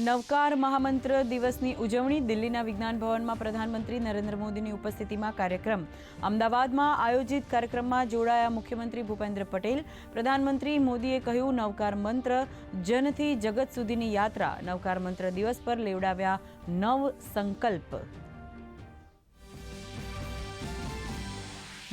નવકાર મહામંત્ર દિવસની ઉજવણી દિલ્હીના વિજ્ઞાન ભવનમાં પ્રધાનમંત્રી નરેન્દ્ર મોદીની ઉપસ્થિતિમાં કાર્યક્રમ અમદાવાદમાં આયોજિત કાર્યક્રમમાં જોડાયા મુખ્યમંત્રી ભૂપેન્દ્ર પટેલ પ્રધાનમંત્રી મોદીએ કહ્યું નવકાર મંત્ર જનથી જગત સુધીની યાત્રા નવકાર મંત્ર દિવસ પર લેવડાવ્યા નવ સંકલ્પ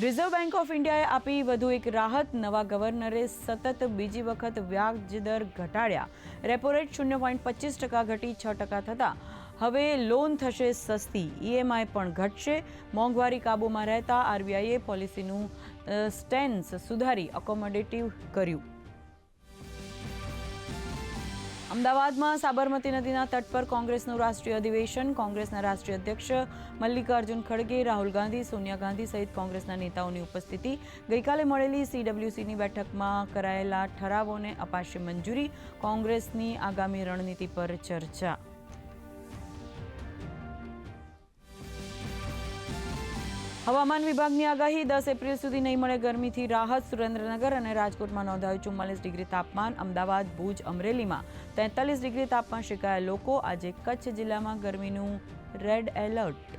રિઝર્વ બેંક ઓફ ઇન્ડિયાએ આપી વધુ એક રાહત નવા ગવર્નરે સતત બીજી વખત વ્યાજદર ઘટાડ્યા રેપો રેટ 0.25% ઘટી 6% થતાં હવે લોન થશે સસ્તી ઈએમઆઈ પણ ઘટશે મોંઘવારી કાબૂમાં રહેતા આરબીઆઈએ પોલિસીનું સ્ટેન્સ સુધારી અકોમોડેટિવ કર્યું અમદાવાદમાં સાબરમતી નદીના તટ પર કોંગ્રેસનું રાષ્ટ્રીય અધિવેશન કોંગ્રેસના રાષ્ટ્રીય અધ્યક્ષ મલ્લિકાર્જુન ખડગે રાહુલ ગાંધી સોનિયા ગાંધી સહિત કોંગ્રેસના નેતાઓની ઉપસ્થિતિ ગઈકાલે મળેલી સીડબ્લ્યુસીની બેઠકમાં કરાયેલા ઠરાવોને અપાશે મંજૂરી કોંગ્રેસની આગામી રણનીતિ પર ચર્ચા હવામાન વિભાગની આગાહી 10 એપ્રિલ સુધી નહીં મળે ગરમીથી રાહત સુરેન્દ્રનગર અને રાજકોટમાં નોંધાયું 44 ડિગ્રી તાપમાન અમદાવાદ ભુજ અમરેલીમાં 43 ડિગ્રી તાપમાન શેકાયા લોકો આજે કચ્છ જિલ્લામાં ગરમીનું રેડ એલર્ટ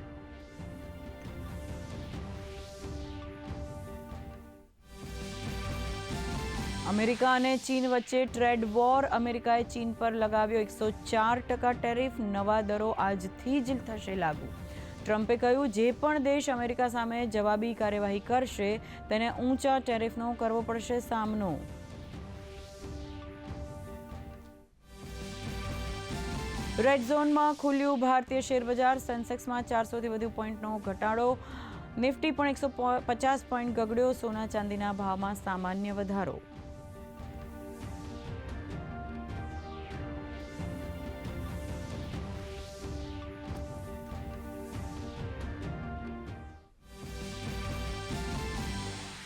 અમેરિકા અને ચીન વચ્ચે ટ્રેડ વોર અમેરિકાએ ચીન પર લગાવ્યો 104% ટેરિફ નવા દરો આજથી જ થશે લાગુ ટ્રમ્પે કહ્યું જે પણ દેશ અમેરિકા સામે જવાબી કાર્યવાહી કરશે તેને ઊંચા ટેરિફનો કરવો પડશે સામનો રેડ ઝોનમાં ખુલ્યું ભારતીય શેરબજાર સેન્સેક્સમાં 400થી વધુ પોઈન્ટનો ઘટાડો નિફ્ટી પણ 150 પોઈન્ટ ગગડ્યો સોના ચાંદીના ભાવમાં સામાન્ય વધારો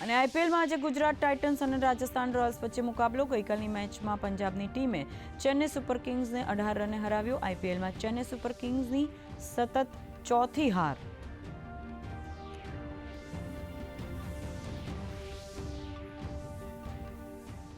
અને આઈપીએલમાં આજે ગુજરાત ટાઇટન્સ અને રાજસ્થાન રોયલ્સ વચ્ચે મુકાબલો ગઈકાલની મેચમાં પંજાબની ટીમે ચેન્નઈ સુપર કિંગ્સને 18 રને હરાવ્યો આઈપીએલમાં ચેન્નઈ સુપર કિંગ્સની સતત ચોથી હાર